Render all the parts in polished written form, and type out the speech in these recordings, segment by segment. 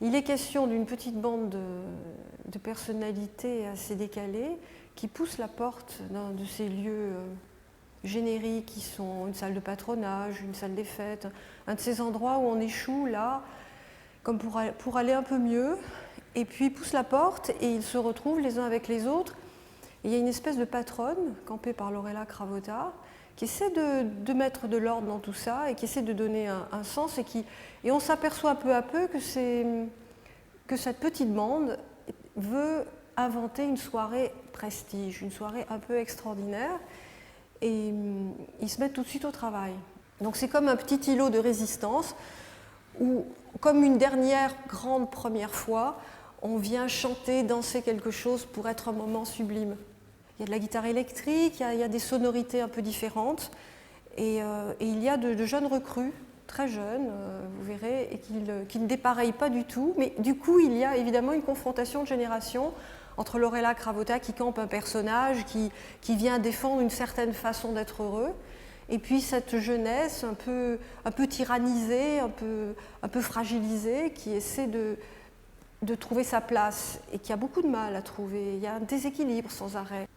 Il est question d'une petite bande de personnalités assez décalées qui poussent la porte de ces lieux génériques qui sont une salle de patronage, une salle des fêtes, un de ces endroits où on échoue là, comme pour aller un peu mieux, et puis ils poussent la porte et ils se retrouvent les uns avec les autres. Et il y a une espèce de patronne, campée par Lorella Cravota, qui essaie de mettre de l'ordre dans tout ça et qui essaie de donner un sens et on s'aperçoit peu à peu que cette petite bande veut inventer une soirée prestige, une soirée un peu extraordinaire et ils se mettent tout de suite au travail. Donc c'est comme un petit îlot de résistance où, comme une dernière grande première fois, on vient chanter, danser quelque chose pour être un moment sublime. Il y a de la guitare électrique, il y a des sonorités un peu différentes et il y a de jeunes recrues, très jeunes, vous verrez, et qui ne dépareillent pas du tout. Mais du coup, il y a évidemment une confrontation de génération entre Lorella Cravota qui campe un personnage, qui vient défendre une certaine façon d'être heureux, et puis cette jeunesse un peu tyrannisée, un peu fragilisée, qui essaie de trouver sa place et qui a beaucoup de mal à trouver. Il y a un déséquilibre sans arrêt.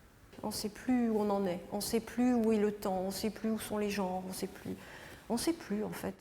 On ne sait plus où on en est, on ne sait plus où est le temps, on ne sait plus où sont les gens, on ne sait plus en fait.